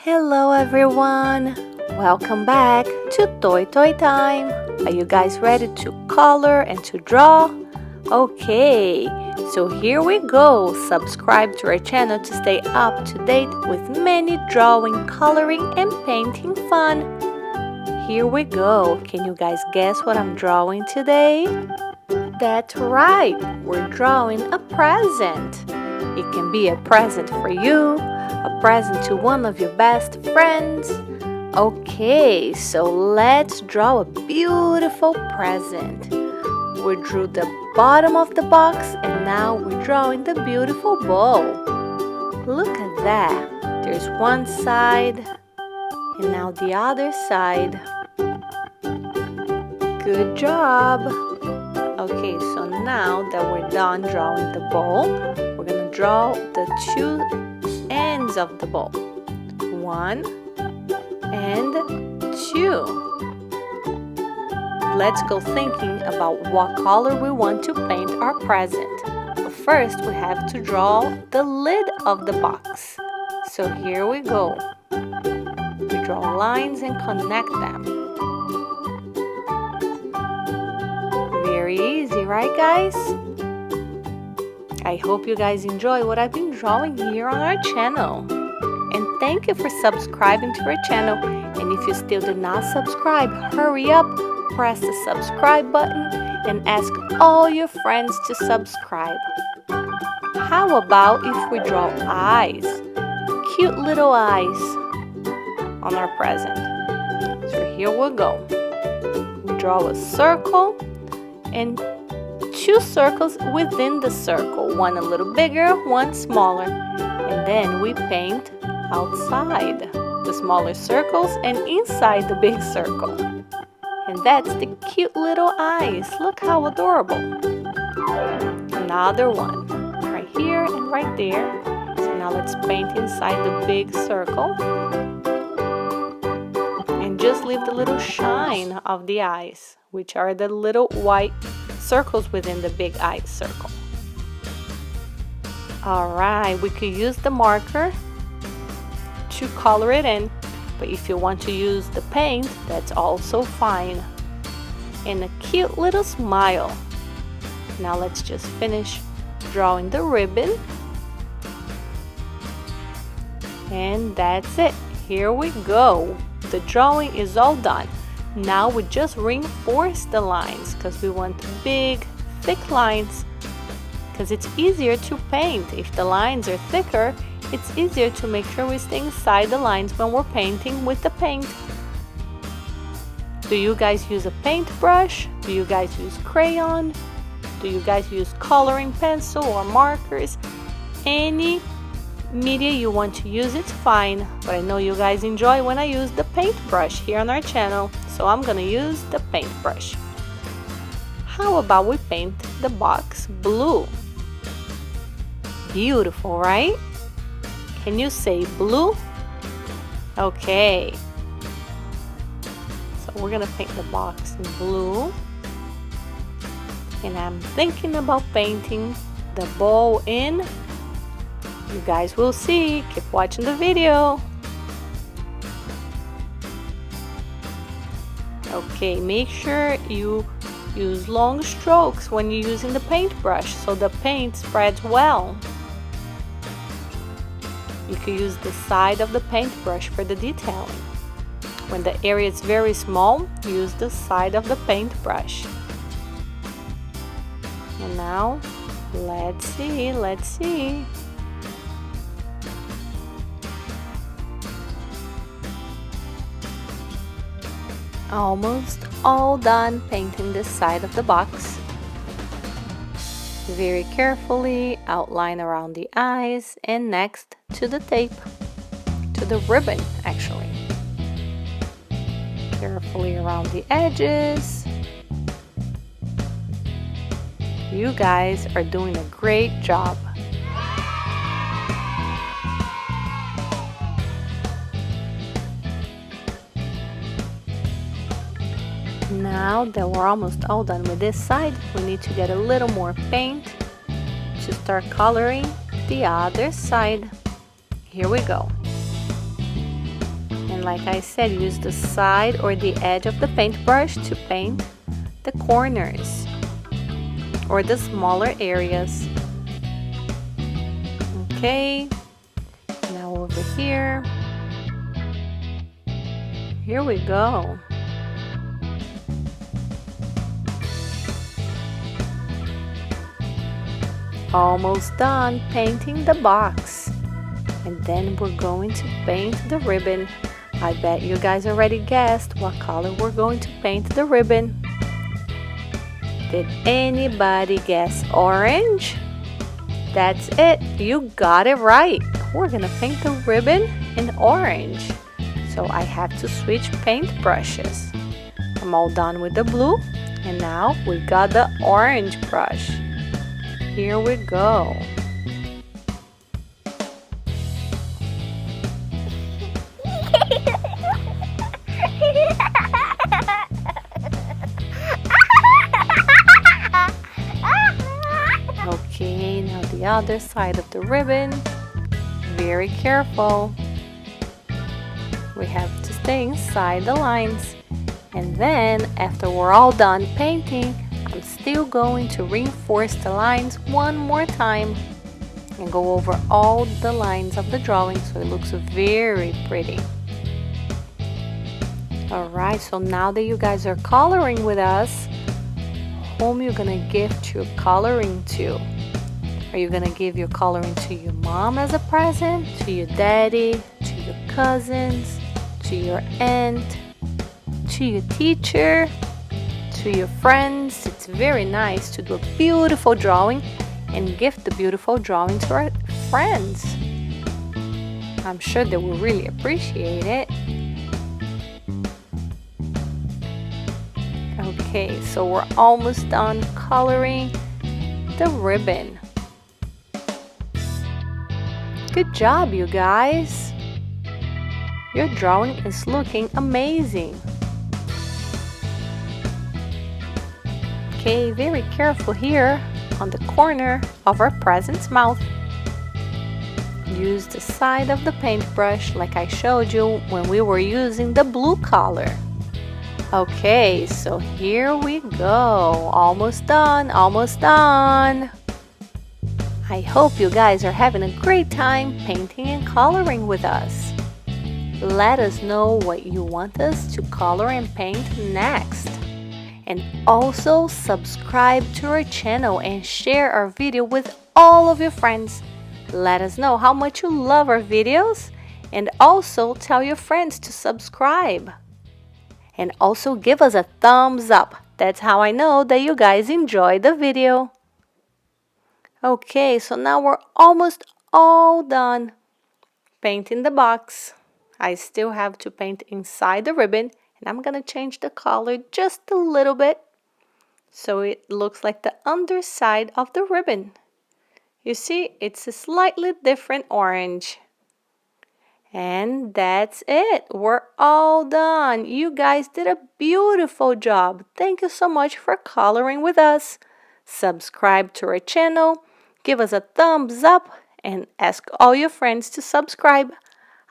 Hello everyone! Welcome back to Toy Time! Are you guys ready to color and to draw? Okay, so here we go! Subscribe to our channel to stay up to date with many drawing, coloring and painting fun. Here we go! Can you guys guess what I'm drawing today? That's right! We're drawing a present! It can be a present for you, a present to one of your best friends. Okay, so let's draw a beautiful present. We drew the bottom of the box and now we're drawing the beautiful bowl. Look at that. There's one side and now the other side. Good job. Okay, so now that we're done drawing the bowl, we're gonna draw the two ends of the bowl. 1 and 2. Let's go thinking about what color we want to paint our present. But first we have to draw the lid of the box. So here we go. We draw lines and connect them. Very easy, right guys? I hope you guys enjoy what I've been drawing here on our channel. And thank you for subscribing to our channel. And if you still did not subscribe, hurry up, press the subscribe button and ask all your friends to subscribe. How about if we draw eyes? Cute little eyes on our present. So here we go. We draw a circle and 2 circles within the circle, one a little bigger, one smaller, and then we paint outside the smaller circles and inside the big circle. And that's the cute little eyes. Look how adorable. Another one right here and right there. So now let's paint inside the big circle and just leave the little shine of the eyes, which are the little white circles within the big eye circle. Alright, we could use the marker to color it in, but if you want to use the paint, that's also fine. And a cute little smile. Now let's just finish drawing the ribbon. And that's it. Here we go. The drawing is all done. Now we just reinforce the lines because we want big, thick lines because it's easier to paint. If the lines are thicker, it's easier to make sure we stay inside the lines when we're painting with the paint. Do you guys use a paintbrush? Do you guys use crayon? Do you guys use coloring pencil or markers? Any media you want to use, it's fine, but I know you guys enjoy when I use the paintbrush here on our channel, so I'm gonna use the paintbrush. How about we paint the box blue? Beautiful, right? Can you say blue? Okay. So we're gonna paint the box in blue. And I'm thinking about painting the bowl in. You guys will see. Keep watching the video. Okay, make sure you use long strokes when you're using the paintbrush so the paint spreads well. You can use the side of the paintbrush for the detailing. When the area is very small, use the side of the paintbrush. And now, let's see. Almost all done painting this side of the box. Very carefully outline around the eyes and next to the tape, to the ribbon actually. Carefully around the edges. You guys are doing a great job. Now that we're almost all done with this side, we need to get a little more paint to start coloring the other side. Here we go. And like I said, use the side or the edge of the paintbrush to paint the corners or the smaller areas. Okay, now over here. Here we go. Almost done painting the box. And then we're going to paint the ribbon. I bet you guys already guessed what color we're going to paint the ribbon. Did anybody guess orange? That's it, you got it right. We're gonna paint the ribbon in orange. So I have to switch paint brushes. I'm all done with the blue, and now we got the orange brush. Here we go. Okay, now the other side of the ribbon. Very careful. We have to stay inside the lines. And then, after we're all done painting, I'm still going to reinforce the lines one more time and go over all the lines of the drawing so it looks very pretty. Alright, so now that you guys are coloring with us, whom you gonna gift your coloring to? Are you gonna give your coloring to your mom as a present, to your daddy, to your cousins, to your aunt, to your teacher, to your friends? It's very nice to do a beautiful drawing and gift the beautiful drawing to our friends. I'm sure they will really appreciate it. Okay, so we're almost done coloring the ribbon. Good job, you guys. Your drawing is looking amazing. Okay, very careful here on the corner of our present's mouth. Use the side of the paintbrush like I showed you when we were using the blue color. Okay, so here we go. Almost done, almost done. I hope you guys are having a great time painting and coloring with us. Let us know what you want us to color and paint next. And also subscribe to our channel and share our video with all of your friends. Let us know how much you love our videos, and also tell your friends to subscribe. And also give us a thumbs up. That's how I know that you guys enjoyed the video. Okay, so now we're almost all done painting the box. I still have to paint inside the ribbon, and I'm gonna change the color just a little bit so it looks like the underside of the ribbon. You see, it's a slightly different orange. And that's it. We're all done. You guys did a beautiful job. Thank you so much for coloring with us. Subscribe to our channel, give us a thumbs up, and ask all your friends to subscribe.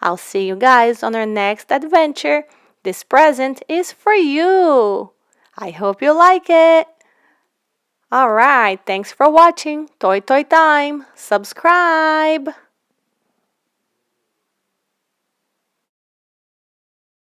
I'll see you guys on our next adventure. This present is for you. I hope you like it. Alright, thanks for watching. Toy Toy Time. Subscribe.